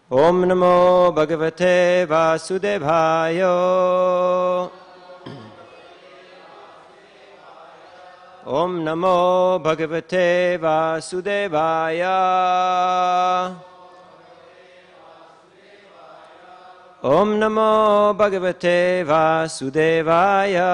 Om Namo Bhagavate Vasudevaya. Om Namo Bhagavate Vasudevaya. Om Namo Bhagavate Vasudevaya.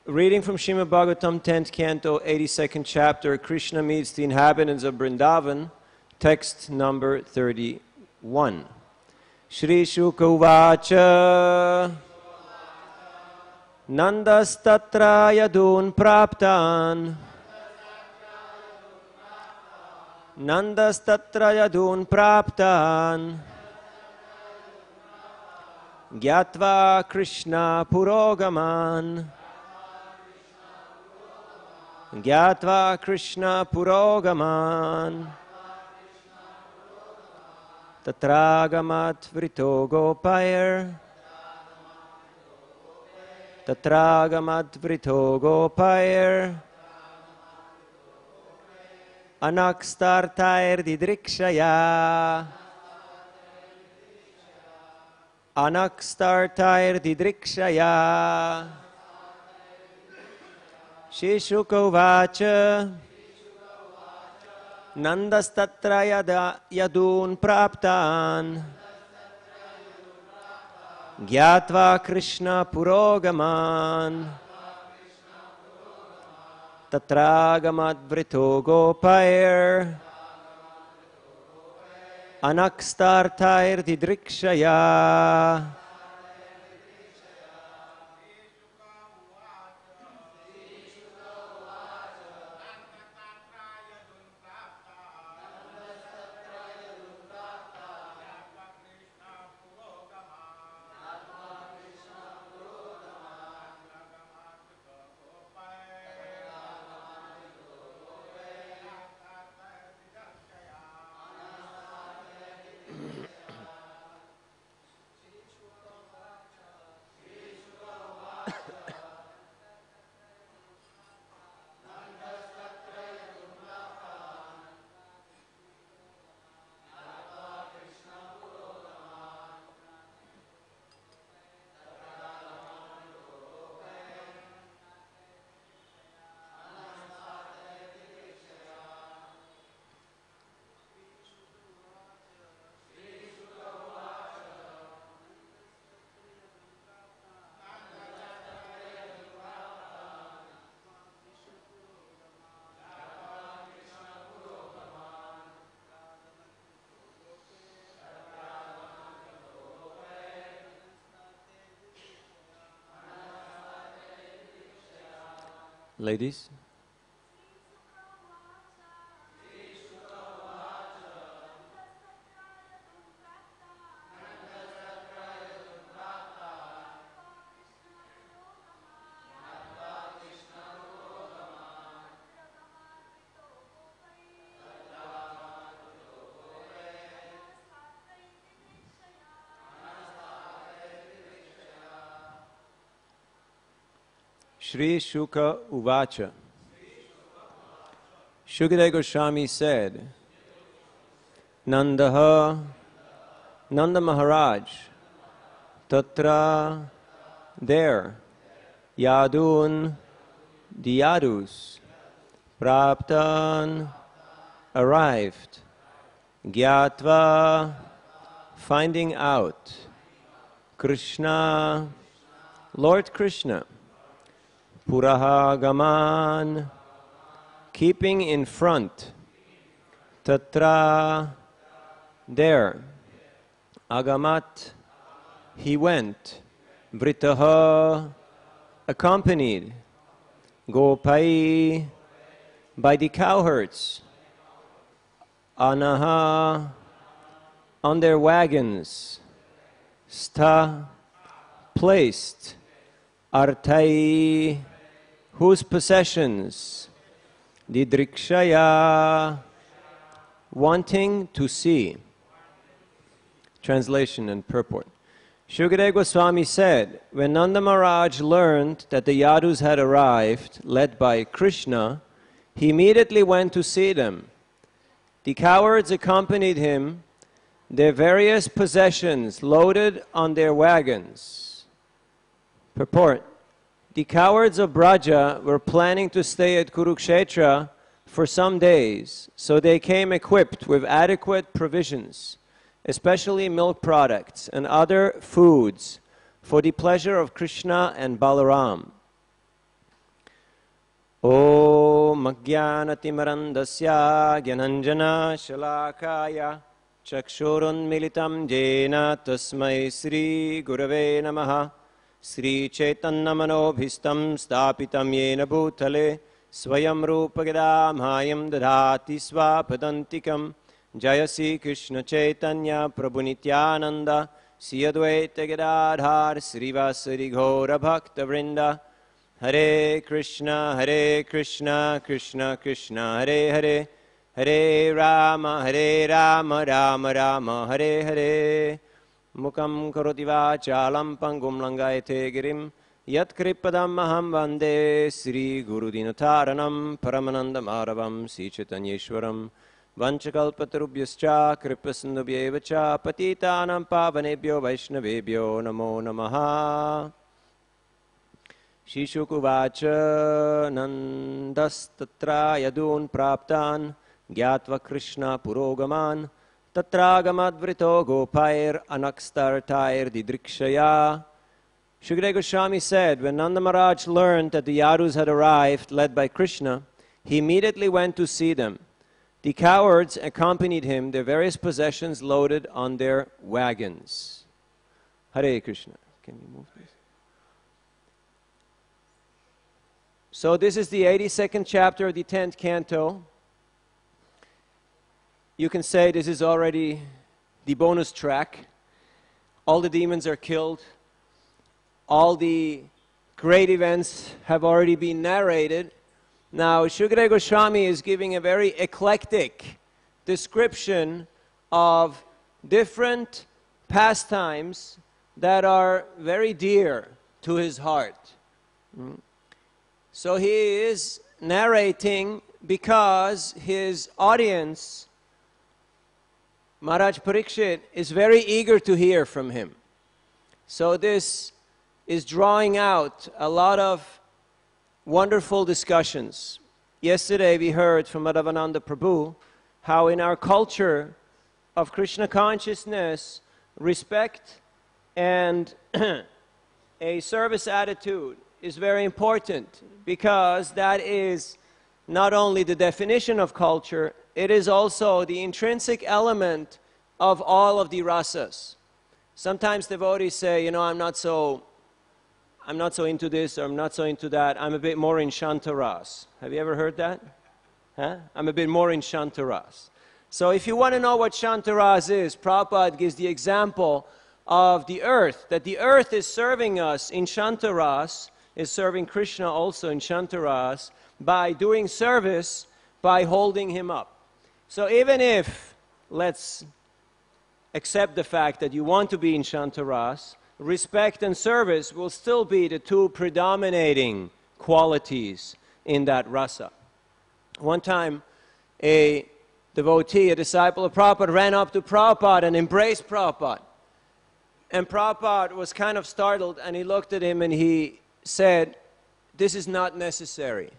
Reading from Śrīmad Bhagavatam, 10th Canto, 82nd chapter, Krishna meets the inhabitants of Vrindavan, text number 31. Śrī-śuka uvāca. Nandas tatra yadūn prāptān. Nandas tatra yadūn prāptān. Jñātvā kṛṣṇa-purogamān. Jñātvā kṛṣṇa-purogamān. Tatrāgamad vṛto gopair. Tatrāgamad vṛto gopair. anaḥ-sthārthair didṛkṣayā. anaḥ-sthārthair didṛkṣayā. śrī-śuka uvāca. nandas tatra yadūn prāptān. jñātvā kṛṣṇa-purogamān. tatrāgamad vṛto gopair. anaḥ-sthārthair didṛkṣayā. Ladies. Śrī-śuka uvāca. Śukadeva Gosvāmī said, Nanda Mahārāja, tatra, there, yadūn, the Yadus, prāptān, arrived, jñātvā, finding out, Kṛṣṇa, Lord Krishna, puraḥ-gamān, keeping in front, tatra, there, agamat, he went, vṛtaḥ, accompanied, gopair, by the cowherds, anaḥ, on their wagons, stha, placed, arthaiḥ, whose possessions, didṛkṣayā, wanting to see. Translation and purport. Śukadeva Gosvāmī said, when Nanda Mahārāja learned that the Yadus had arrived, led by Kṛṣṇa, he immediately went to see them. The cowherds accompanied him, their various possessions loaded on their wagons. Purport. The cowherds of Vraja were planning to stay at Kurukṣetra for some days, so they came equipped with adequate provisions, especially milk products and other foods, for the pleasure of Kṛṣṇa and Balarāma. Om Ajnānatimirandasya Gyananjana Shalakaya Chakshurunmilitam Jena Tasmai Sri Gurave Namaha Sri Chaitanya Manobhistam Stapitam Yena Bhutale Swayam Rupa Gadamhayam Dadhati Swapadantikam Jaya Sri Krishna Chaitanya Prabhu Nityananda Sri Advaita Gadadhar Srivasari Ghora Bhakta Vrinda Hare Krishna Krishna Krishna Hare Hare Hare Rama Rama Rama Hare Hare Mukam karoti vācālam pangum langayate girim yat kripadam aham vande Sri Guru Dinataranam Paramananda Madhavam Sri Chaitanyeshwaram Vanchakalpatarubhyascha Kripasindubhyevacha Patitanam Pavanebhyo Vaishnavebhyo Namo Namaha. Śrī-śuka uvāca nandas tatra yadūn prāptān jñātvā kṛṣṇa-purogamān tatrāgamad vṛto gopair anaḥ-sthārthair didṛkṣayā. Śukadeva Gosvāmī said, when Nanda Mahārāja learned that the Yadus had arrived, led by Krishna, he immediately went to see them. The cowherds accompanied him, their various possessions loaded on their wagons. Hare Krishna. Can you move this? So this is the 82nd chapter of the 10th canto. You can say this is already the bonus track. All the demons are killed. All the great events have already been narrated. Now, Śukadeva Gosvāmī is giving a very eclectic description of different pastimes that are very dear to his heart. So he is narrating because his audience, Maharaj Parikshit, is very eager to hear from him. So this is drawing out a lot of wonderful discussions. Yesterday we heard from Nanda Prabhu how in our culture of Krishna consciousness, respect and a service attitude is very important, because that is not only the definition of culture, it is also the intrinsic element of all of the rasas. Sometimes devotees say, you know, I'm not so into this, or I'm not so into that. I'm a bit more in Shantaras. Have you ever heard that? Huh? I'm a bit more in Shantaras. So if you want to know what Shantaras is, Prabhupada gives the example of the earth, that the earth is serving us in Shantaras, is serving Krishna also in Shantaras, by doing service, by holding him up. So even if, let's accept the fact that you want to be in Shantaras, respect and service will still be the two predominating qualities in that rasa. One time, a devotee, a disciple of Prabhupada, ran up to Prabhupada and embraced Prabhupada. And Prabhupada was kind of startled, and he looked at him and he said, "This is not necessary."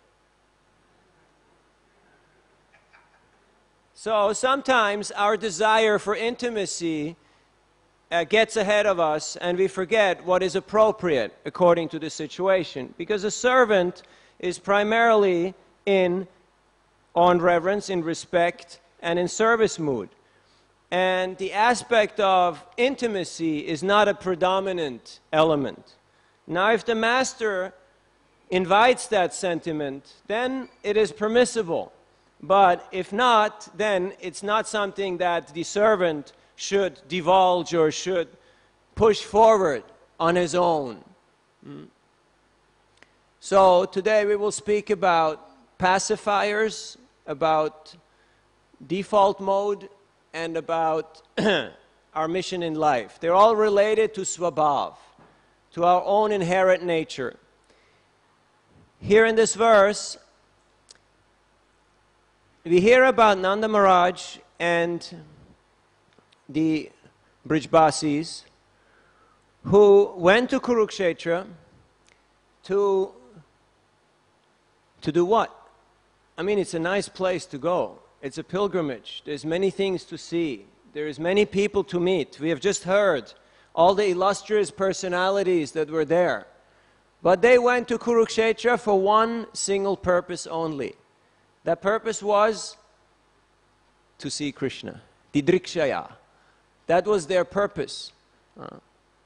So sometimes our desire for intimacy gets ahead of us, and we forget what is appropriate according to the situation. Because a servant is primarily on reverence, in respect, and in service mood. And the aspect of intimacy is not a predominant element. Now, if the master invites that sentiment, then it is permissible. But if not, then it's not something that the servant should divulge or should push forward on his own. So today we will speak about pacifiers, about default mode, and about our mission in life. They're all related to swabhav, to our own inherent nature. Here in this verse, we hear about Nanda Mahārāja and the Brijbasis who went to Kurukṣetra to do what? I mean, it's a nice place to go. It's a pilgrimage. There's many things to see. There's many people to meet. We have just heard all the illustrious personalities that were there. But they went to Kurukṣetra for one single purpose only. That purpose was to see Kṛṣṇa, didṛkṣayā. That was their purpose.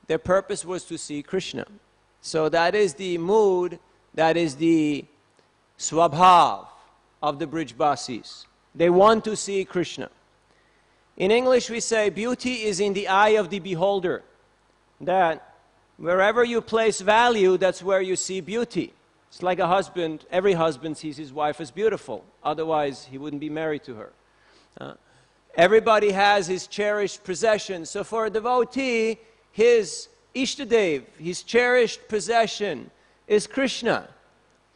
Their purpose was to see Kṛṣṇa. So that is the mood, that is the swabhav of the Brijbasis. They want to see Kṛṣṇa. In English we say beauty is in the eye of the beholder. That wherever you place value, that's where you see beauty. It's like a husband. Every husband sees his wife as beautiful. Otherwise, he wouldn't be married to her. Everybody has his cherished possessions. So for a devotee, his ishtadev, his cherished possession, is Kṛṣṇa.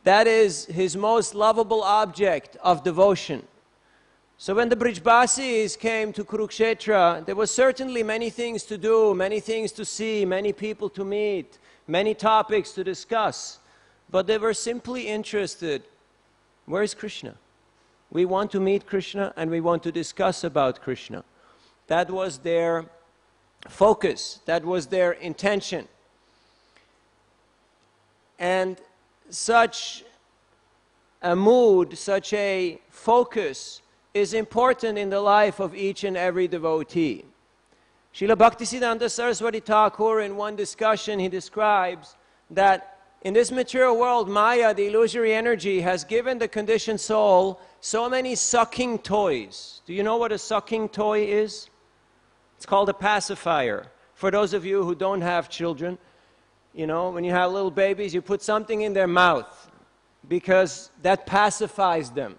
That is his most lovable object of devotion. So when the Brijbasis came to Kurukṣetra, there were certainly many things to do, many things to see, many people to meet, many topics to discuss. But they were simply interested, where is Kṛṣṇa? We want to meet Kṛṣṇa and we want to discuss about Kṛṣṇa. That was their focus, that was their intention. And such a mood, such a focus is important in the life of each and every devotee. Srila Bhaktisiddhanta Saraswati Thakur, in one discussion, he describes that in this material world, Maya, the illusory energy, has given the conditioned soul so many sucking toys. Do you know what a sucking toy is? It's called a pacifier. For those of you who don't have children, you know, when you have little babies, you put something in their mouth because that pacifies them.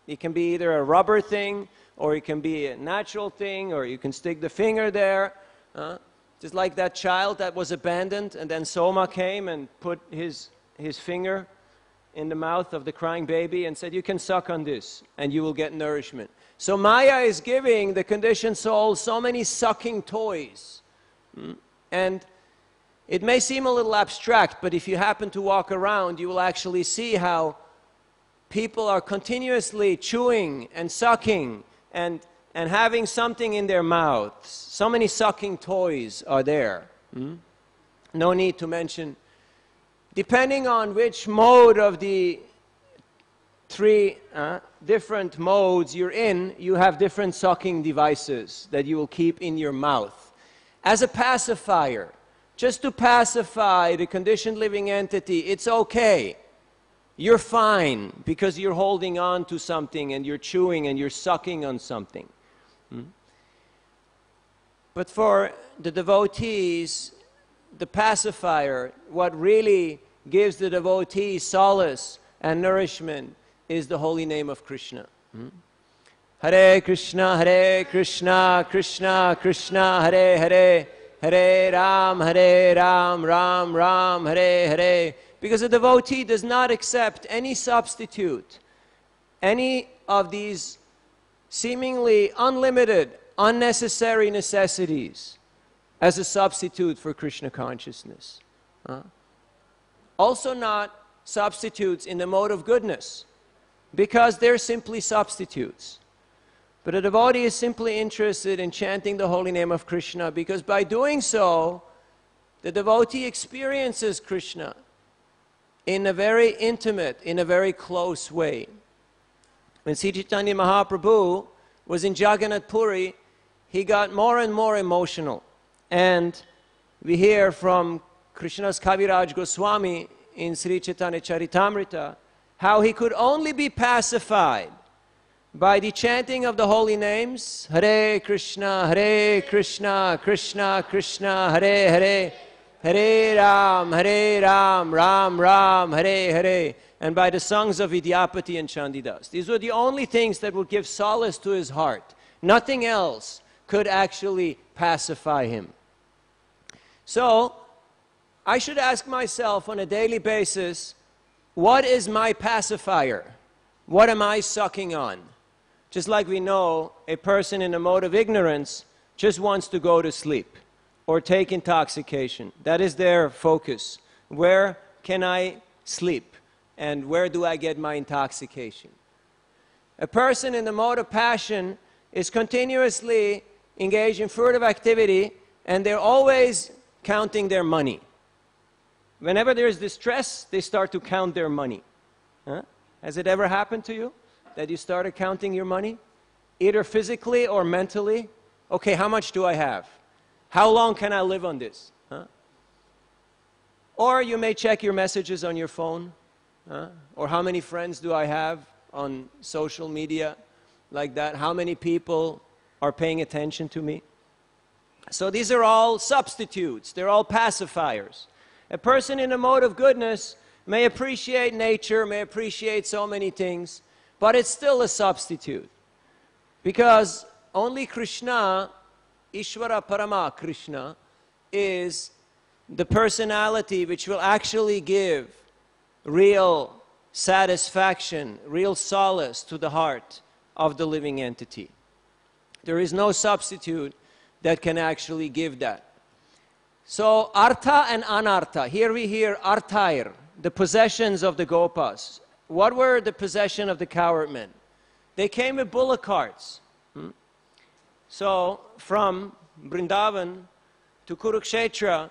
It can be either a rubber thing, or it can be a natural thing, or you can stick the finger there. Just like that child that was abandoned, and then Soma came and put his finger in the mouth of the crying baby and said, you can suck on this, and you will get nourishment. So Maya is giving the conditioned soul so many sucking toys. And it may seem a little abstract, but if you happen to walk around, you will actually see how people are continuously chewing and sucking and having something in their mouths. So many sucking toys are there. No need to mention, depending on which mode of the three different modes you're in, you have different sucking devices that you will keep in your mouth. As a pacifier, just to pacify the conditioned living entity, it's okay. You're fine because you're holding on to something and you're chewing and you're sucking on something. But for the devotees, the pacifier, what really gives the devotee solace and nourishment is the holy name of Kṛṣṇa. Hare Kṛṣṇa, Hare Kṛṣṇa, Kṛṣṇa Kṛṣṇa, Hare Hare, Hare Ram, Ram Ram, Hare Hare. Because a devotee does not accept any substitute, any of these seemingly unlimited, unnecessary necessities as a substitute for Kṛṣṇa consciousness. Also not substitutes in the mode of goodness, because they're simply substitutes. But a devotee is simply interested in chanting the holy name of Kṛṣṇa, because by doing so, the devotee experiences Kṛṣṇa in a very intimate, in a very close way. When Sri Chaitanya Mahaprabhu was in Jagannath Puri, he got more and more emotional. And we hear from Krishna's Kaviraj Gosvāmī in Sri Chaitanya Charitamrita how he could only be pacified by the chanting of the holy names, Hare Kṛṣṇa, Kṛṣṇa Kṛṣṇa, Hare Hare, Hare Ram, Ram Ram, Hare Hare, and by the songs of Vidyapati and Chandidas. These were the only things that would give solace to his heart. Nothing else could actually pacify him. So, I should ask myself on a daily basis, what is my pacifier? What am I sucking on? Just like we know a person in a mode of ignorance just wants to go to sleep or take intoxication. That is their focus. Where can I sleep? And where do I get my intoxication? A person in the mode of passion is continuously engaged in furtive activity, and they're always counting their money. Whenever there's distress, they start to count their money. Huh? Has it ever happened to you that you started counting your money? Either physically or mentally? Okay, how much do I have? How long can I live on this? Huh? Or you may check your messages on your phone. Or how many friends do I have on social media like that? How many people are paying attention to me? So these are all substitutes. They're all pacifiers. A person in a mode of goodness may appreciate nature, may appreciate so many things, but it's still a substitute. Because only Kṛṣṇa, Ishvara Parama Kṛṣṇa, is the personality which will actually give real satisfaction, real solace to the heart of the living entity. There is no substitute that can actually give that. So, artha and anartha. Here we hear arthaiḥ, the possessions of the gopas. What were the possession of the cowherd men? They came with bullock carts. So, from Vrindavan to Kurukṣetra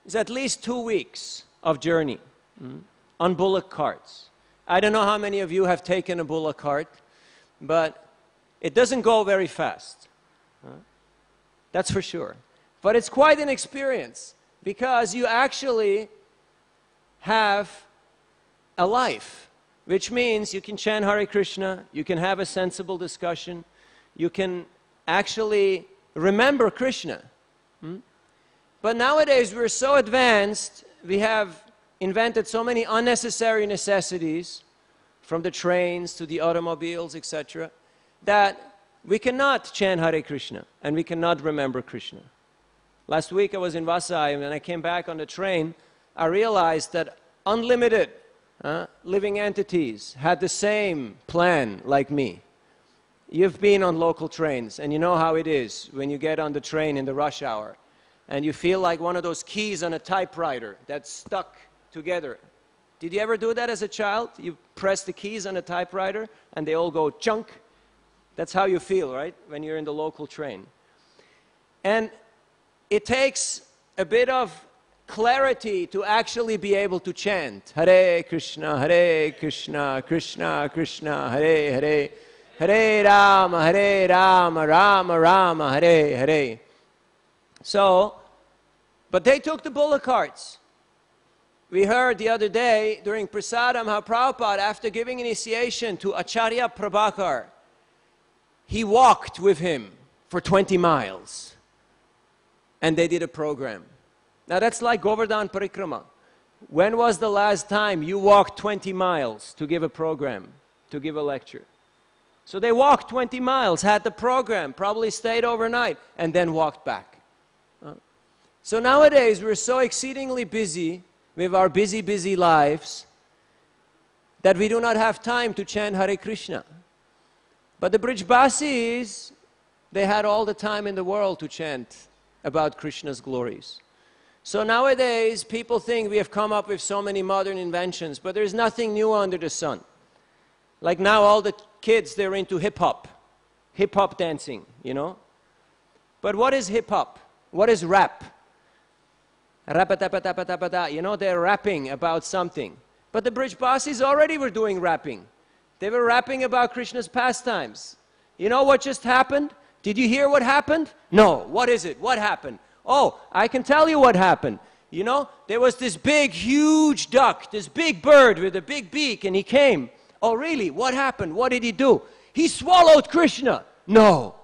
is at least 2 weeks of journey on bullock carts. I don't know how many of you have taken a bullock cart, but it doesn't go very fast. That's for sure. But it's quite an experience because you actually have a life, which means you can chant Hare Krishna, you can have a sensible discussion, you can actually remember Krishna. But nowadays we're so advanced, we have invented so many unnecessary necessities, from the trains to the automobiles, etc., that we cannot chant Hare Krishna and we cannot remember Krishna. Last week I was in Vasai, and when I came back on the train, I realized that unlimited living entities had the same plan like me. You've been on local trains, and you know how it is when you get on the train in the rush hour, and you feel like one of those keys on a typewriter that's stuck together. Did you ever do that as a child? You press the keys on a typewriter, and they all go chunk. That's how you feel, right, when you're in the local train. And it takes a bit of clarity to actually be able to chant Hare Krishna, Krishna Krishna, Hare Hare, Hare Rama, Rama Rama, Hare Hare. So, but they took the bullock carts. We heard the other day during Prasadam how Prabhupada, after giving initiation to Acharya Prabhakar, he walked with him for 20 miles. And they did a program. Now that's like Govardhan Parikrama. When was the last time you walked 20 miles to give a program, to give a lecture? So they walked 20 miles, had the program, probably stayed overnight, and then walked back. So nowadays we're so exceedingly busy with our busy lives that we do not have time to chant Hare Krishna. But the Brijbasis, they had all the time in the world to chant about Krishna's glories. So nowadays, people think we have come up with so many modern inventions, but there's nothing new under the sun. Like now all the kids, they're into hip-hop dancing, you know. But what is hip-hop? What is rap? You know, they're rapping about something. But the Brijbasis already were doing rapping. They were rapping about Krishna's pastimes. You know what just happened? Did you hear what happened? No. What is it? What happened? Oh, I can tell you what happened. You know, there was this big, huge duck, this big bird with a big beak, and he came. Oh, really? What happened? What did he do? He swallowed Krishna. No.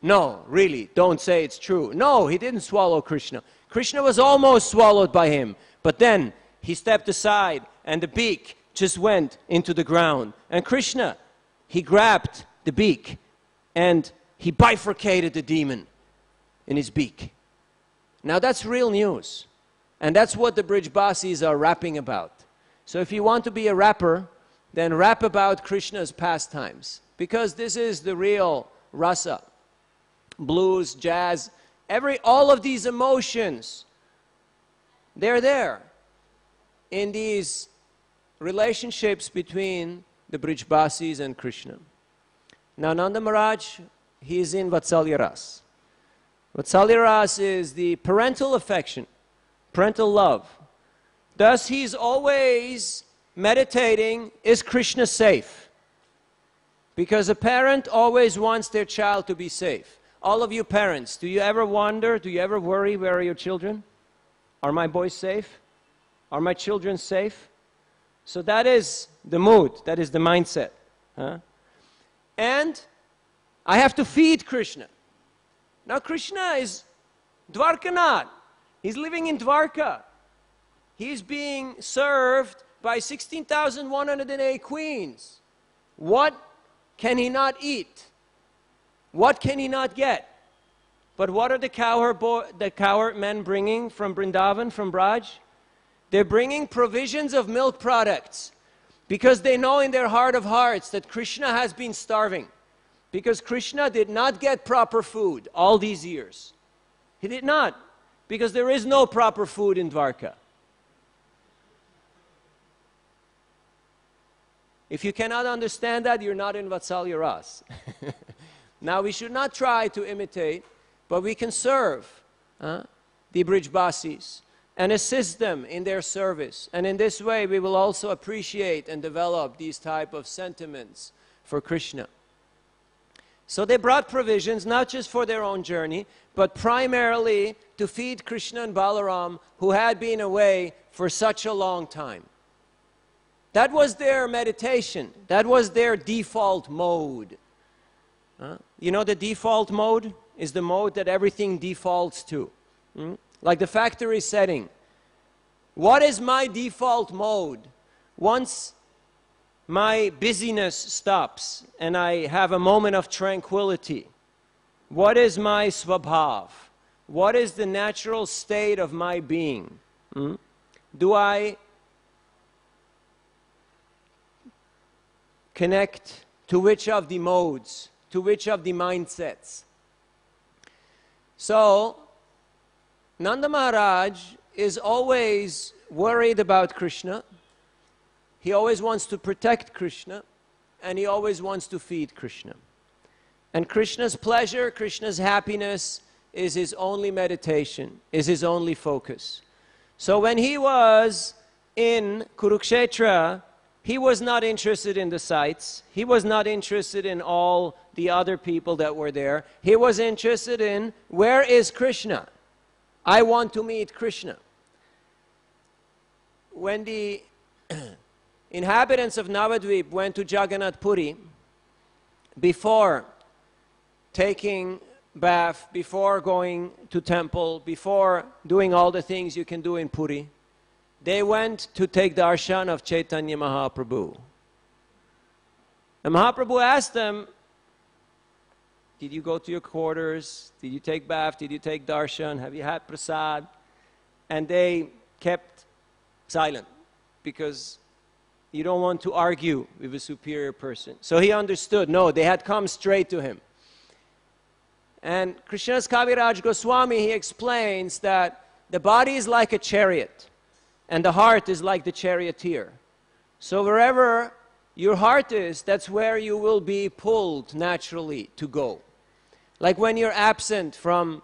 No, really, don't say it's true. No, he didn't swallow Krishna. Krishna was almost swallowed by him, but then he stepped aside, and the beak just went into the ground. And Krishna, he grabbed the beak, and he bifurcated the demon in his beak. Now that's real news. And that's what the Brijbasis are rapping about. So if you want to be a rapper, than rap about Krishna's pastimes, because this is the real rasa. Blues, jazz, all of these emotions, they're there in these relationships between the Brijbasis and Krishna. Now Nanda Mahārāja, he is in Vatsalya Ras. Vatsalya Ras is the parental affection, parental love. Thus he's always meditating, is Krishna safe? Because a parent always wants their child to be safe. All of you parents, do you ever wonder, do you ever worry, where are your children? Are my boys safe? Are my children safe? So that is the mood, that is the mindset. Huh? And I have to feed Krishna. Now Krishna is Dwarkanath. He's living in Dwarka. He's being served by 16,108 queens. What can he not eat? What can he not get? But what are the cowherd men bringing from Vrindavan, from Braj? They're bringing provisions of milk products, because they know in their heart of hearts that Krishna has been starving, because Krishna did not get proper food all these years. He did not, because there is no proper food in Dwarka. If you cannot understand that, you're not in Vatsalya Ras. Now we should not try to imitate, but we can serve the Brijbasis and assist them in their service. And in this way, we will also appreciate and develop these type of sentiments for Krishna. So they brought provisions, not just for their own journey, but primarily to feed Kṛṣṇa and Balarāma, who had been away for such a long time. That was their meditation. That was their default mode. You know, the default mode is the mode that everything defaults to. Like the factory setting. What is my default mode? Once my busyness stops and I have a moment of tranquility, what is my svabhav? What is the natural state of my being? Do I connect to which of the modes, to which of the mindsets? So Nanda Mahārāja is always worried about Krishna. He always wants to protect Krishna, and he always wants to feed Krishna. And Krishna's pleasure, Krishna's happiness is his only meditation, is his only focus. So when he was in Kurukṣetra, he was not interested in the sights. He was not interested in all the other people that were there. He was interested in, where is Krishna? I want to meet Krishna. When the inhabitants of Navadvip went to Jagannath Puri, before taking bath, before going to temple, before doing all the things you can do in Puri, they went to take darshan of Chaitanya Mahaprabhu. And Mahaprabhu asked them, did you go to your quarters? Did you take bath? Did you take darshan? Have you had prasad? And they kept silent, because you don't want to argue with a superior person. So he understood, no, they had come straight to him. And Krishna's Kaviraj Goswami, he explains that the body is like a chariot, and the heart is like the charioteer. So wherever your heart is, that's where you will be pulled naturally to go. Like when you're absent from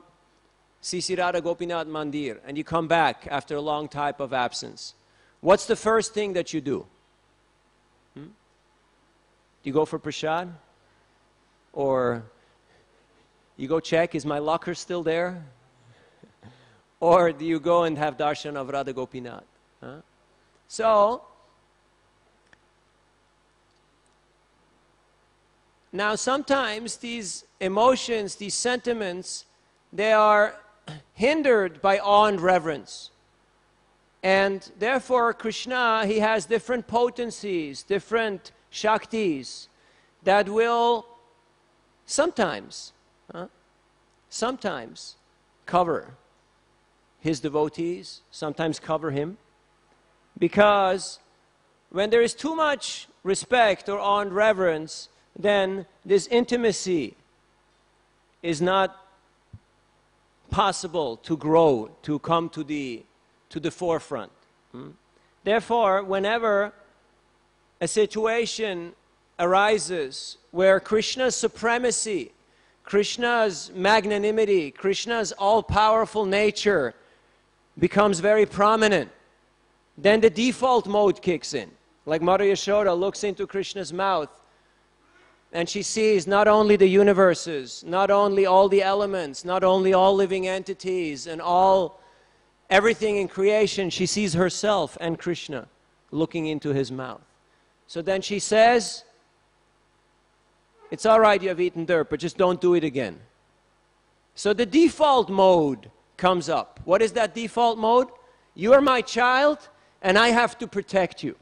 Sisi Radha Gopinath Mandir and you come back after a long time of absence, what's the first thing that you do? Do you go for prasad? Or you go check, is my locker still there? Or do you go and have darshan of Radha Gopinath? So, now sometimes these emotions, these sentiments, they are hindered by awe and reverence. And therefore Krishna, he has different potencies, different shaktis that will sometimes cover his devotees, sometimes cover him, because when there is too much respect or on reverence, then this intimacy is not possible to grow, to come to the forefront. Therefore, whenever a situation arises where Krishna's supremacy, Krishna's magnanimity, Krishna's all-powerful nature becomes very prominent, then the default mode kicks in. Like Mother Yashoda looks into Krishna's mouth and she sees not only the universes, not only all the elements, not only all living entities and everything in creation, she sees herself and Krishna looking into his mouth. So then she says, it's all right, you have eaten dirt, but just don't do it again. So the default mode comes up. What is that default mode? You are my child and I have to protect you.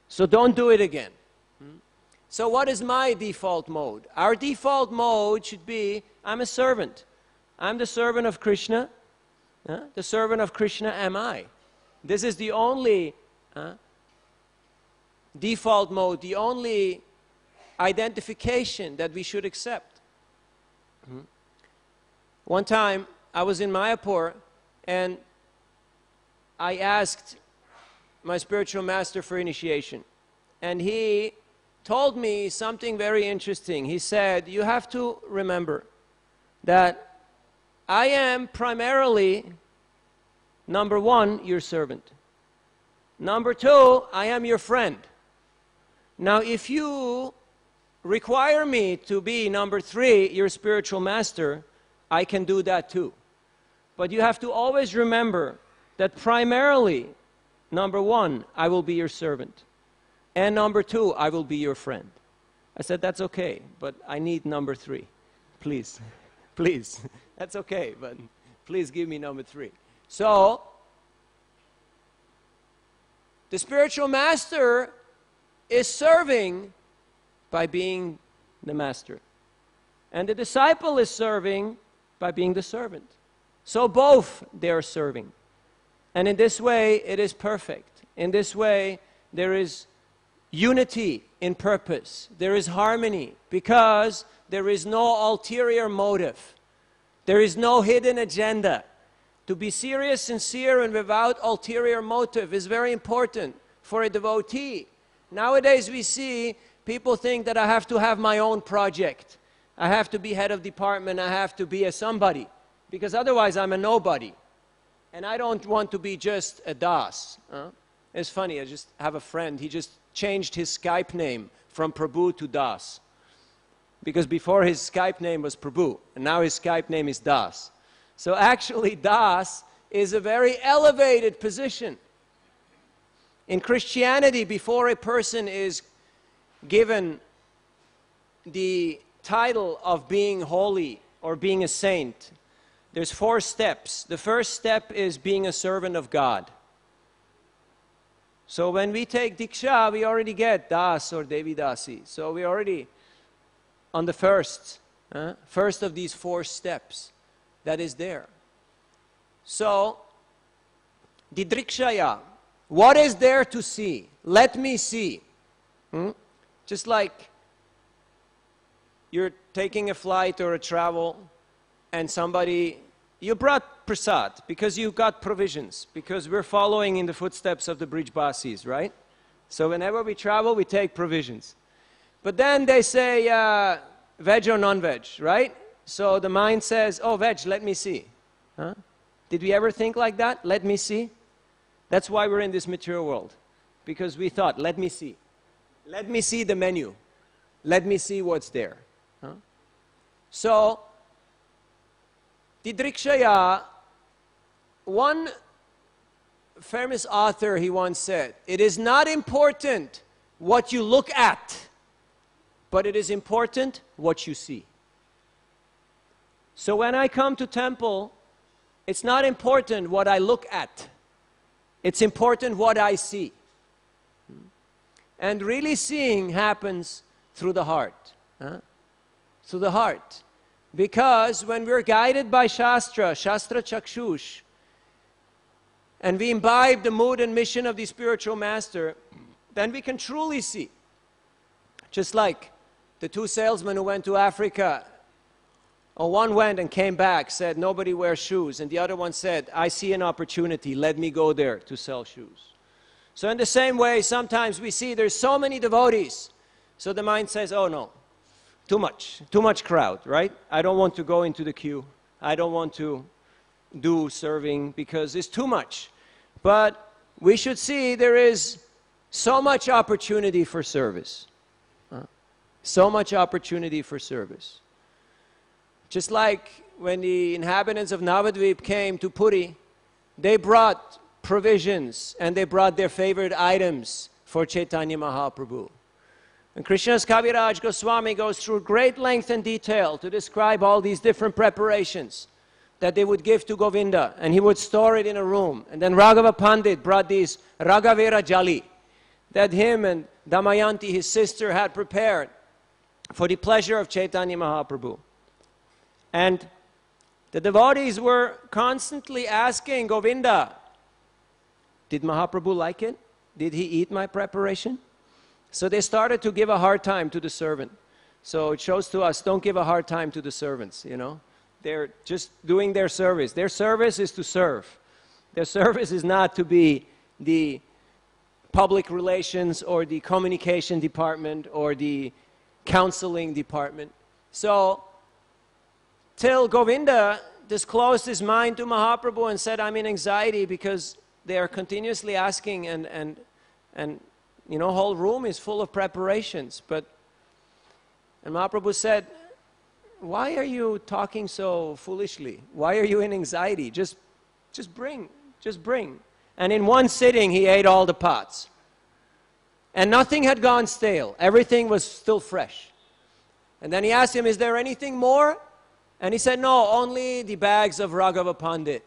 So don't do it again. So what is my default mode? Our default mode should be, I'm a servant. I'm the servant of Krishna. The servant of Krishna am I. This is the only default mode, the only identification that we should accept. One time, I was in Mayapur, and I asked my spiritual master for initiation. And he told me something very interesting. He said, you have to remember that I am primarily, number one, your servant. Number two, I am your friend. Now, if you require me to be, number three, your spiritual master, I can do that too. But you have to always remember that primarily, number one, I will be your servant. And number two, I will be your friend. I said, that's okay, but I need number three. Please, please. That's okay, but please give me number three. So, the spiritual master is serving by being the master. And the disciple is serving by being the servant. So both they are serving. And in this way, it is perfect. In this way, there is unity in purpose. There is harmony because there is no ulterior motive. There is no hidden agenda. To be serious, sincere, and without ulterior motive is very important for a devotee. Nowadays we see people think that I have to have my own project. I have to be head of department. I have to be a somebody. Because otherwise I'm a nobody. And I don't want to be just a das. It's funny, I just have a friend. He just changed his Skype name from Prabhu to Das. Because before his Skype name was Prabhu. And now his Skype name is Das. So actually Das is a very elevated position. In Christianity, before a person is given the title of being holy or being a saint, there's 4 steps. The first step is being a servant of God. So when we take Diksha, we already get Das or Devi Dasi. So we're already on the first of these 4 steps that is there. So, didṛkṣayā, what is there to see? Let me see. Just like you're taking a flight or a travel and somebody, you brought prasad because you got provisions, because we're following in the footsteps of the Brijbasis, right? So whenever we travel, we take provisions. But then they say veg or non-veg, right? So the mind says, oh, veg, let me see. Did we ever think like that? Let me see. That's why we're in this material world. Because we thought, let me see. Let me see the menu. Let me see what's there. So, didṛkṣayā, one famous author, he once said, it is not important what you look at, but it is important what you see. So when I come to temple, it's not important what I look at. It's important what I see. And really seeing happens through the heart. Through the heart. Because when we're guided by Shastra Chakshush, and we imbibe the mood and mission of the spiritual master, then we can truly see. Just like the two salesmen who went to Africa, one went and came back, said, nobody wears shoes, and the other one said, I see an opportunity, let me go there to sell shoes. So in the same way, sometimes we see there's so many devotees, so the mind says, oh no, too much crowd, right? I don't want to go into the queue. I don't want to do serving because it's too much. But we should see there is so much opportunity for service. So much opportunity for service. Just like when the inhabitants of Navadvip came to Puri, they brought provisions and they brought their favorite items for Chaitanya Mahaprabhu. And Krishna's Kaviraj Gosvāmī goes through great length and detail to describe all these different preparations that they would give to Govinda, and he would store it in a room. And then Raghava Pandit brought these Raghavera Jali that him and Damayanti, his sister, had prepared for the pleasure of Chaitanya Mahaprabhu. And the devotees were constantly asking Govinda, did Mahaprabhu like it? Did he eat my preparation? So they started to give a hard time to the servant. So it shows to us, don't give a hard time to the servants, you know. They're just doing their service. Their service is to serve. Their service is not to be the public relations or the communication department or the counseling department. So, till Govinda disclosed his mind to Mahaprabhu and said, I'm in anxiety because they are continuously asking and you know, whole room is full of preparations. And Mahaprabhu said, why are you talking so foolishly? Why are you in anxiety? Just bring. And in one sitting, he ate all the pots. And nothing had gone stale. Everything was still fresh. And then he asked him, is there anything more? And he said, no, only the bags of Raghava Pandit.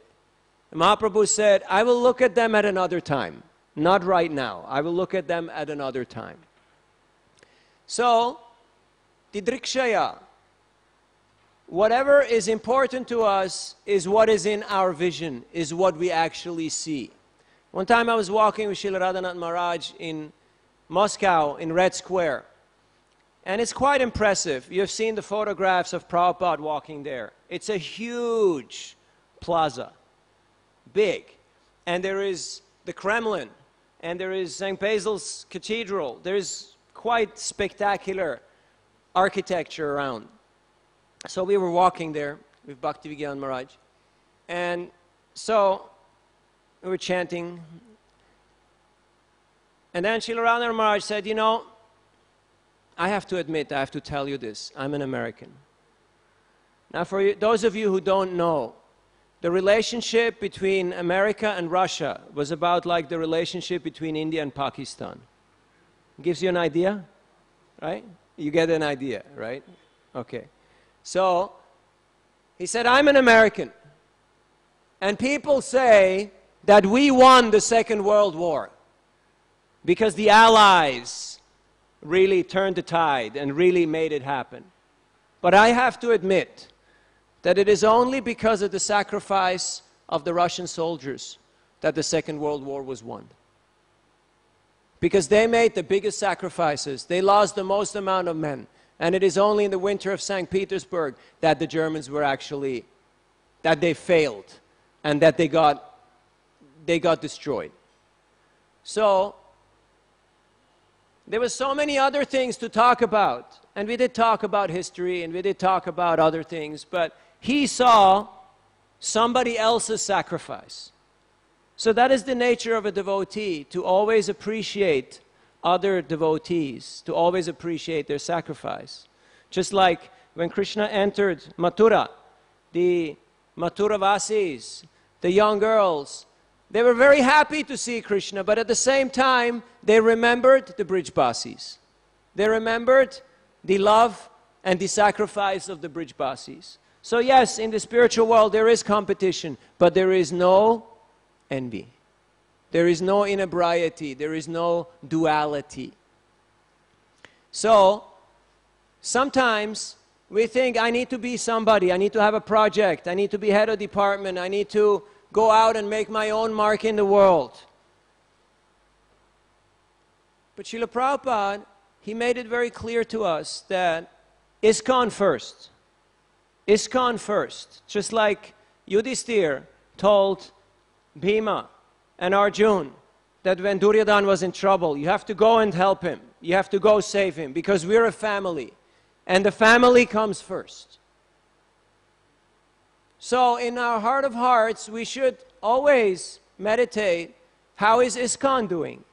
And Mahaprabhu said, I will look at them at another time. Not right now. I will look at them at another time. So, didṛkṣayā. Whatever is important to us is what is in our vision, is what we actually see. One time I was walking with Srila Radhanath Maharaj in Moscow, in Red Square. And it's quite impressive. You've seen the photographs of Prabhupada walking there. It's a huge plaza, big. And there is the Kremlin, and there is St. Basil's Cathedral. There's quite spectacular architecture around. So we were walking there with Bhaktivigyan Maharaj. And so we were chanting. And then Srila Radhanath Maharaj said, you know, I have to admit, I have to tell you this, I'm an American. Now for you, those of you who don't know, the relationship between America and Russia was about like the relationship between India and Pakistan. Gives you an idea, right? You get an idea, right? Okay. So, he said, I'm an American. And people say that we won the Second World War because the Allies really turned the tide and really made it happen. But I have to admit that it is only because of the sacrifice of the Russian soldiers that the Second World War was won. Because they made the biggest sacrifices. They lost the most amount of men. And it is only in the winter of St. Petersburg that the Germans were actually, that they failed and that they got destroyed. So, there were so many other things to talk about. And we did talk about history and we did talk about other things, but he saw somebody else's sacrifice. So that is the nature of a devotee, to always appreciate other devotees, to always appreciate their sacrifice. Just like when Kṛṣṇa entered Mathura, the Mathuravasis, the young girls, they were very happy to see Kṛṣṇa, but at the same time, they remembered the Brijbasis. They remembered the love and the sacrifice of the Brijbasis. So yes, in the spiritual world, there is competition, but there is no envy. There is no inebriety. There is no duality. So, sometimes we think, I need to be somebody. I need to have a project. I need to be head of department. I need to go out and make my own mark in the world. But Srila Prabhupada, he made it very clear to us that ISKCON first. ISKCON first. Just like Yudhishthir told Bhima and Arjuna that when Duryodhana was in trouble, you have to go and help him. You have to go save him because we're a family. And the family comes first. So in our heart of hearts, we should always meditate, how is ISKCON doing?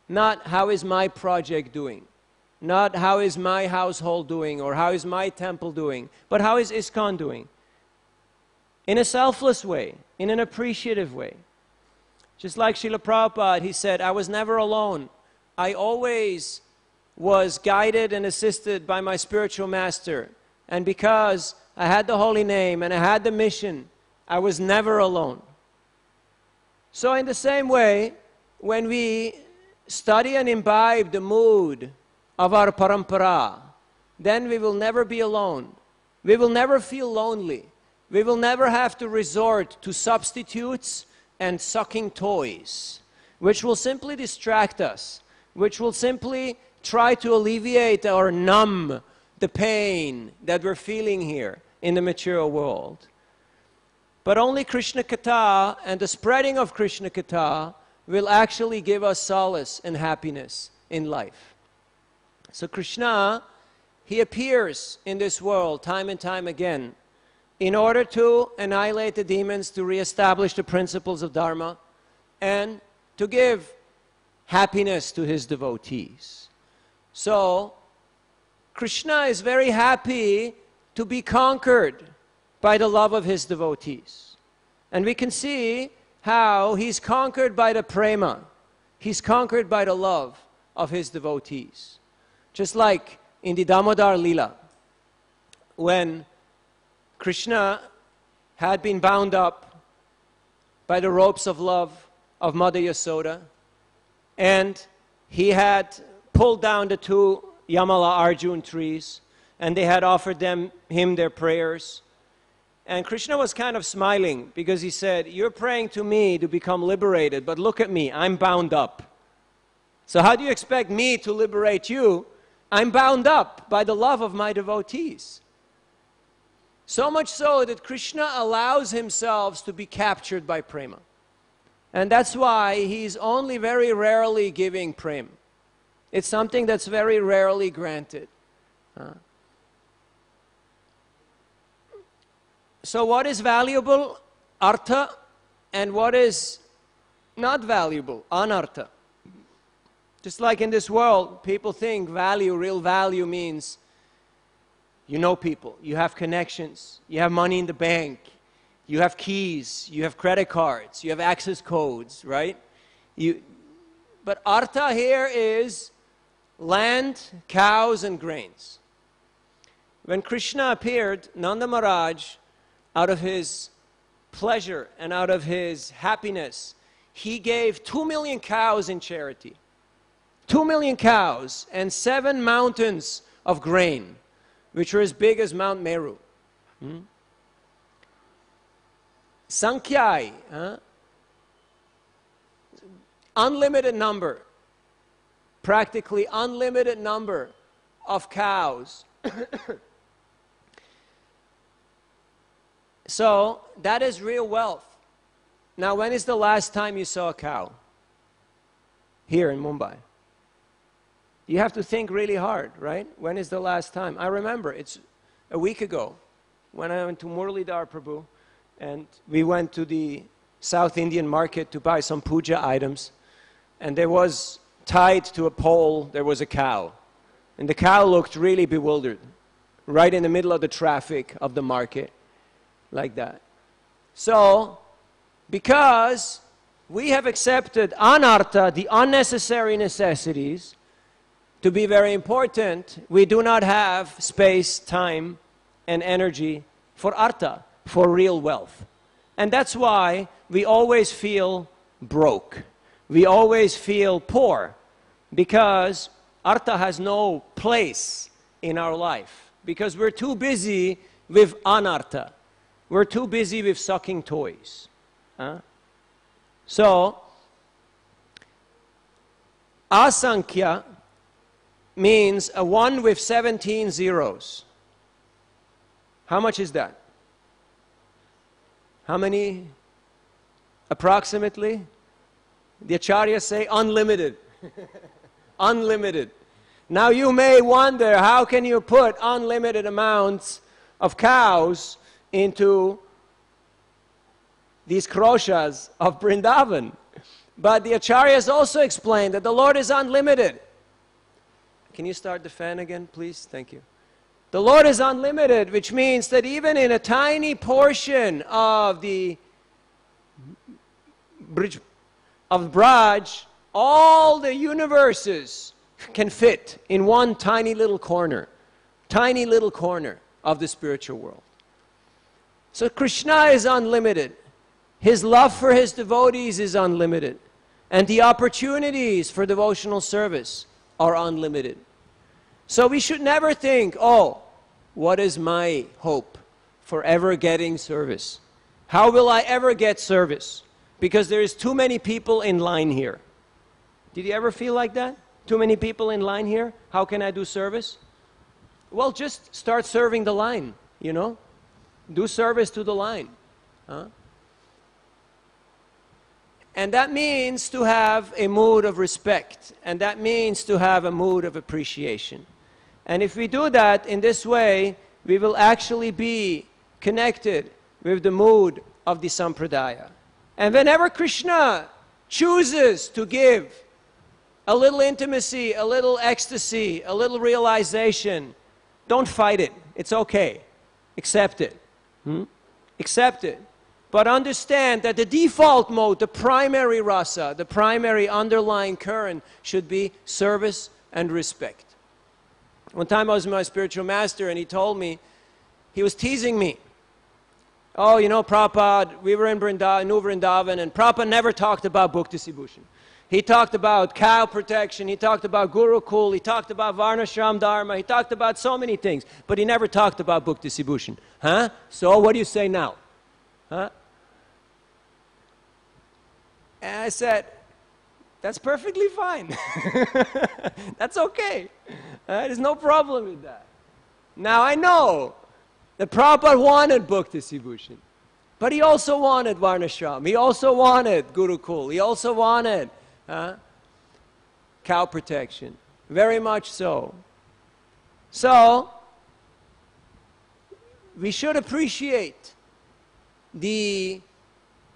Not how is my project doing? Not how is my household doing or how is my temple doing, but how is ISKCON doing? In a selfless way, in an appreciative way. Just like Srila Prabhupada, he said, I was never alone. I always was guided and assisted by my spiritual master. And because I had the holy name and I had the mission, I was never alone. So in the same way, when we study and imbibe the mood of our parampara, then we will never be alone. We will never feel lonely. We will never have to resort to substitutes and sucking toys, which will simply distract us, which will simply try to alleviate or numb the pain that we're feeling here in the material world. But only Krishna Katha and the spreading of Krishna Katha will actually give us solace and happiness in life. So Krishna, he appears in this world time and time again in order to annihilate the demons, to reestablish the principles of Dharma, and to give happiness to his devotees. So Krishna is very happy to be conquered by the love of his devotees. And we can see how he's conquered by the prema. He's conquered by the love of his devotees. Just like in the Damodar Lila, when Krishna had been bound up by the ropes of love of Mother Yasoda, and he had pulled down the two Yamala Arjun trees, and they had offered him their prayers. And Krishna was kind of smiling because he said, you're praying to me to become liberated, but look at me, I'm bound up. So how do you expect me to liberate you? I'm bound up by the love of my devotees. So much so that Krishna allows himself to be captured by prema. And that's why he's only very rarely giving prema. It's something that's very rarely granted. So what is valuable? Artha. And what is not valuable? Anartha. Just like in this world, people think value, real value means you know people, you have connections, you have money in the bank, you have keys, you have credit cards, you have access codes, right? But artha here is land, cows, and grains. When Krishna appeared, Nanda Mahārāja, out of his pleasure and out of his happiness, he gave 2 million cows in charity. 2 million cows and 7 mountains of grain, which are as big as Mount Meru. Sankhya, unlimited number, practically unlimited number of cows. So that is real wealth. Now, when is the last time you saw a cow? Here in Mumbai. You have to think really hard, right? When is the last time? I remember, it's a week ago when I went to Muralidhar Prabhu, and we went to the South Indian market to buy some puja items, and there was tied to a pole, there was a cow. And the cow looked really bewildered, right in the middle of the traffic of the market, like that. So, because we have accepted anartha, the unnecessary necessities, to be very important, we do not have space, time, and energy for artha, for real wealth. And that's why we always feel broke. We always feel poor, because artha has no place in our life, because we're too busy with anartha. We're too busy with sucking toys. So, Asankhya means a 1 with 17 zeros. How much is that? How many approximately? The acharyas say unlimited. Unlimited. Now you may wonder, how can you put unlimited amounts of cows into these kroshas of Vrindavan? But the acharyas also explain that the Lord is unlimited. Can you start the fan again, please? Thank you. The Lord is unlimited, which means that even in a tiny portion of the bridge of Braj, all the universes can fit in one tiny little corner of the spiritual world. So Krishna is unlimited. His love for his devotees is unlimited. And the opportunities for devotional service are unlimited. So we should never think, oh, what is my hope for ever getting service? How will I ever get service? Because there is too many people in line here. Did you ever feel like that? Too many people in line here? How can I do service? Well, just start serving the line, you know? Do service to the line. Huh? And that means to have a mood of respect. And that means to have a mood of appreciation. And if we do that in this way, we will actually be connected with the mood of the sampradaya. And whenever Krishna chooses to give a little intimacy, a little ecstasy, a little realization, don't fight it. It's okay. Accept it. Accept it. But understand that the default mode, the primary rasa, the primary underlying current should be service and respect. One time I was with my spiritual master and he told me, he was teasing me. Oh, you know, Prabhupada, we were in New Vrindavan, and Prabhupada never talked about Bhukti Sibhushan. He talked about cow protection, he talked about Gurukul, he talked about Varnashram Dharma, he talked about so many things, but he never talked about Bhukti Sibhushan. Huh? So what do you say now? Huh? And I said, that's perfectly fine. That's okay. There's no problem with that. Now I know that Prabhupada wanted Bhukti Sibhushan, but he also wanted Varnashram, he also wanted Gurukul, he also wanted cow protection, very much so. So, we should appreciate the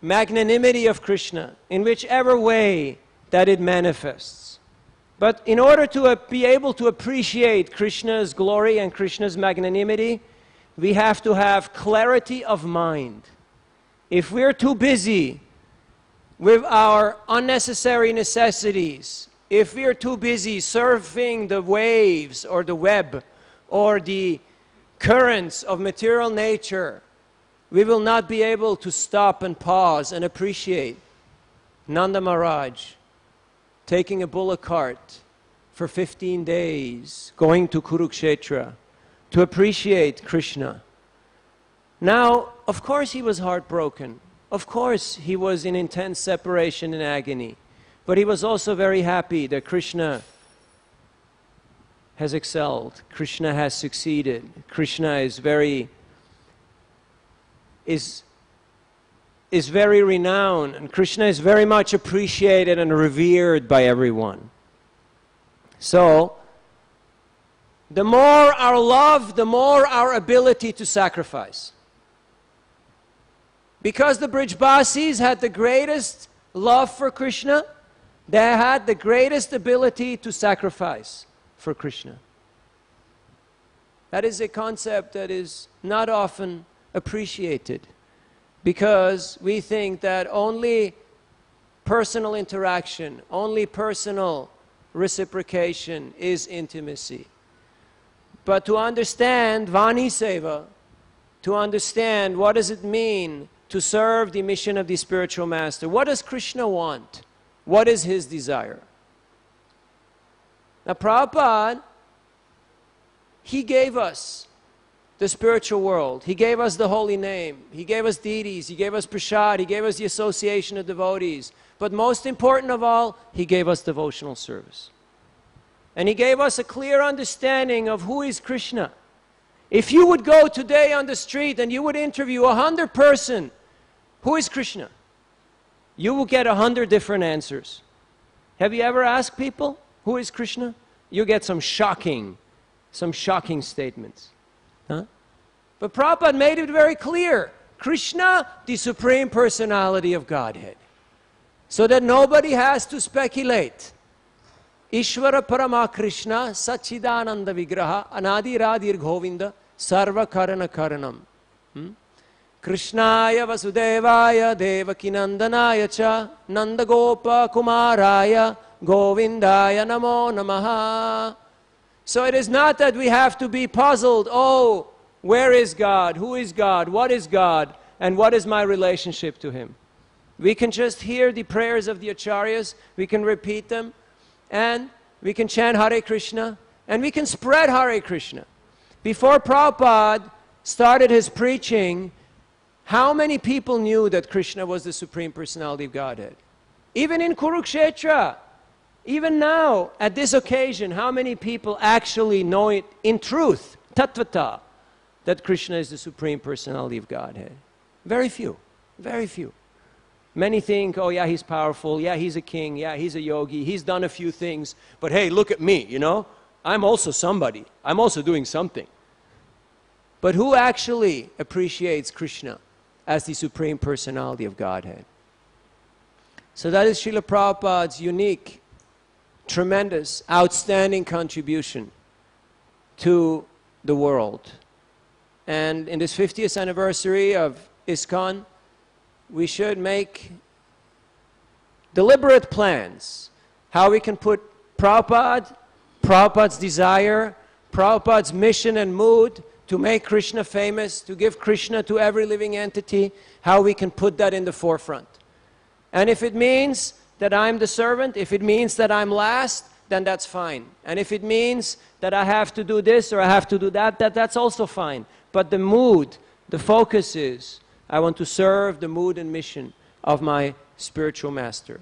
magnanimity of Krishna in whichever way that it manifests. But in order to be able to appreciate Krishna's glory and Krishna's magnanimity, we have to have clarity of mind. If we're too busy with our unnecessary necessities, if we're too busy surfing the waves or the web or the currents of material nature, we will not be able to stop and pause and appreciate Nanda Mahārāja taking a bullock cart for 15 days, going to Kurukṣetra to appreciate Krishna. Now, of course he was heartbroken. Of course he was in intense separation and agony. But he was also very happy that Krishna has excelled. Krishna has succeeded. Krishna is very renowned, and Krishna is very much appreciated and revered by everyone. So, the more our love, the more our ability to sacrifice. Because the Brijbasis had the greatest love for Krishna, they had the greatest ability to sacrifice for Krishna. That is a concept that is not often appreciated, because we think that only personal interaction, only personal reciprocation is intimacy. But to understand Vani Seva, to understand what does it mean to serve the mission of the spiritual master, what does Krishna want? What is his desire? Now Prabhupada, he gave us the spiritual world. He gave us the holy name. He gave us deities. He gave us prasad. He gave us the association of devotees. But most important of all, He gave us devotional service. And He gave us a clear understanding of who is Kṛṣṇa. If you would go today on the street and you would interview 100 persons, who is Kṛṣṇa? You will get 100 different answers. Have you ever asked people, who is Kṛṣṇa? You get some shocking statements. Huh? But Prabhupada made it very clear. Kṛṣṇa, the Supreme Personality of Godhead. So that nobody has to speculate. Ishvara Parama Kṛṣṇa Sachidananda Vigraha Anadiradir Govinda Sarva Karana Karanam. Kṛṣṇāya Vasudevāya Devakinandanāya Cha Nanda Gopa-Kumārāya Govindāya Namo Namaha. So it is not that we have to be puzzled, oh, where is God? Who is God? What is God? And what is my relationship to Him? We can just hear the prayers of the acharyas, we can repeat them, and we can chant Hare Krishna, and we can spread Hare Krishna. Before Prabhupada started his preaching, how many people knew that Kṛṣṇa was the Supreme Personality of Godhead? Even in Kurukṣetra, even now, at this occasion, how many people actually know it in truth, tatvata, that Kṛṣṇa is the Supreme Personality of Godhead? Very few, very few. Many think, oh yeah, he's powerful, yeah, he's a king, yeah, he's a yogi, he's done a few things, but hey, look at me, you know? I'm also somebody, I'm also doing something. But who actually appreciates Kṛṣṇa as the Supreme Personality of Godhead? So that is Srila Prabhupada's unique, tremendous, outstanding contribution to the world. And in this 50th anniversary of ISKCON, we should make deliberate plans how we can put Prabhupada's desire, Prabhupada's mission and mood to make Kṛṣṇa famous, to give Kṛṣṇa to every living entity, how we can put that in the forefront. And if it means that I'm the servant, if it means that I'm last, then that's fine. And if it means that I have to do this or I have to do that, that's also fine. But the mood, the focus is, I want to serve the mood and mission of my spiritual master.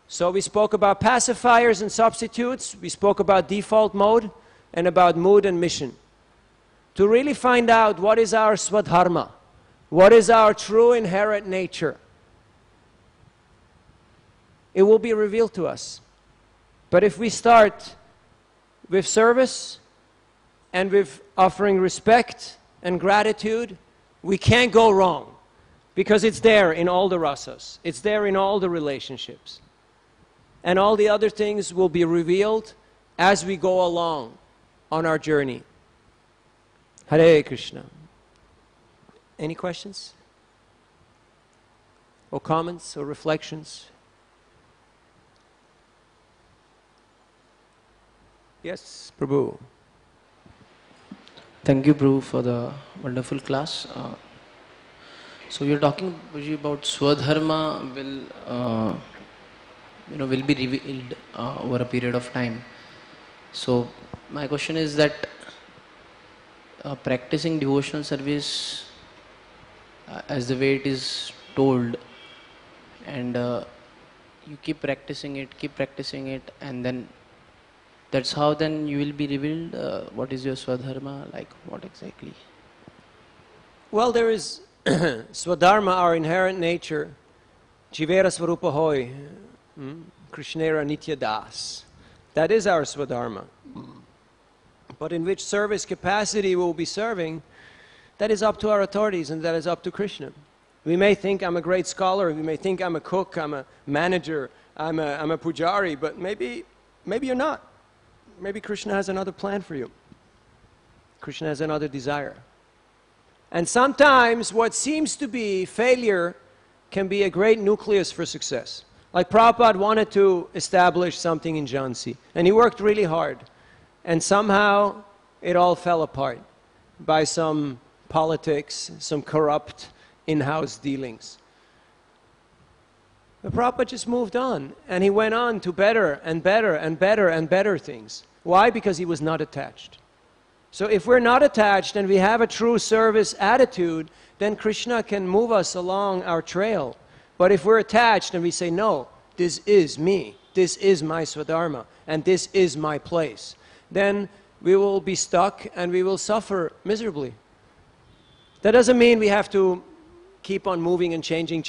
So we spoke about pacifiers and substitutes, we spoke about default mode, and about mood and mission. To really find out what is our swadharma, what is our true inherent nature, it will be revealed to us. But if we start with service and with offering respect and gratitude, we can't go wrong, because it's there in all the rasas. It's there in all the relationships. And all the other things will be revealed as we go along on our journey. Hare Krishna. Any questions? Or comments or reflections? Yes, Prabhu. Thank you, Prabhu, for the wonderful class. So you're talking about Swadharma will be revealed over a period of time. So my question is that practicing devotional service as the way it is told, and you keep practicing it, and then that's how then you will be revealed. What is your Swadharma, like what exactly? Well, there is Swadharma, our inherent nature, Jivera Svarupa Hoy, Krishnera Nitya Das. That is our Swadharma. But in which service capacity we will be serving, that is up to our authorities and that is up to Kṛṣṇa. We may think I'm a great scholar, we may think I'm a cook, I'm a manager, I'm a pujari, but maybe you're not. Maybe Kṛṣṇa has another plan for you. Kṛṣṇa has another desire. And sometimes what seems to be failure can be a great nucleus for success. Like Prabhupada wanted to establish something in Jhansi, and he worked really hard. And somehow it all fell apart by some politics, some corrupt in-house dealings. But Prabhupada just moved on, and he went on to better and better and better and better things. Why? Because he was not attached. So if we're not attached and we have a true service attitude, then Krishna can move us along our trail. But if we're attached and we say, no, this is me, this is my swadharma, and this is my place, then we will be stuck and we will suffer miserably. That doesn't mean we have to keep on moving and changing.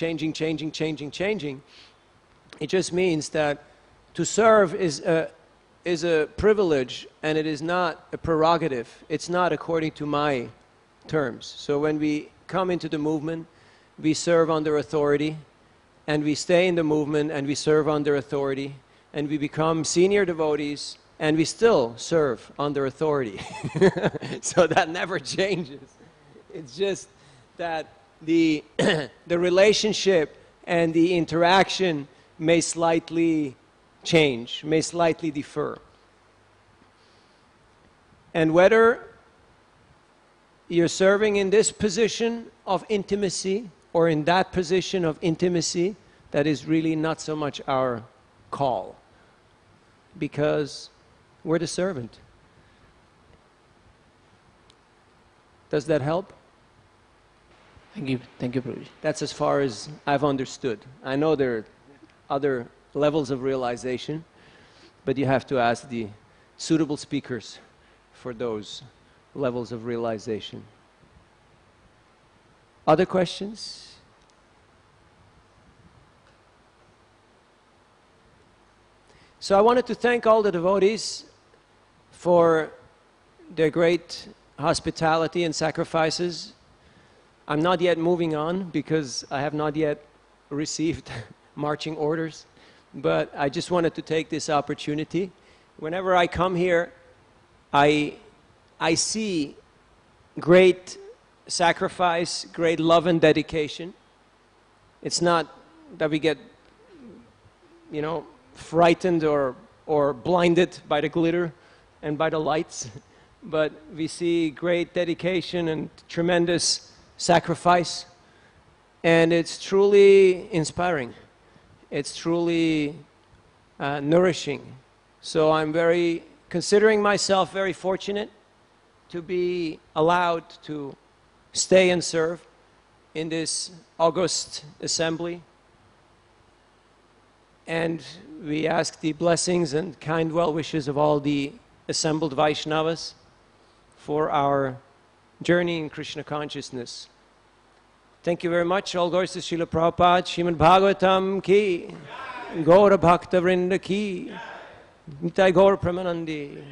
It just means that to serve is a privilege, and it is not a prerogative. It's not according to my terms. So when we come into the movement, we serve under authority, and we stay in the movement, and we serve under authority, and we become senior devotees, and we still serve under authority. So that never changes. It's just that the relationship and the interaction may slightly change, may slightly differ. And whether you're serving in this position of intimacy or in that position of intimacy, that is really not so much our call, because we're the servant. Does that help? Thank you, Prabhuji. That's as far as I've understood. I know there are other levels of realization, but you have to ask the suitable speakers for those levels of realization. Other questions? So I wanted to thank all the devotees for their great hospitality and sacrifices. I'm not yet moving on because I have not yet received marching orders, but I just wanted to take this opportunity. Whenever I come here, I see great sacrifice, great love and dedication. It's not that we get, frightened or blinded by the glitter and by the lights, but we see great dedication and tremendous sacrifice, and it's truly inspiring. It's truly nourishing. So I'm considering myself very fortunate to be allowed to stay and serve in this august assembly. And we ask the blessings and kind well wishes of all the assembled Vaishnavas for our journey in Krishna consciousness. Thank you very much. All glories to Srila Prabhupada, Srimad Bhagavatam ki, Gaura Bhakta Vrinda ki, Nitai Gaura Pramanandi.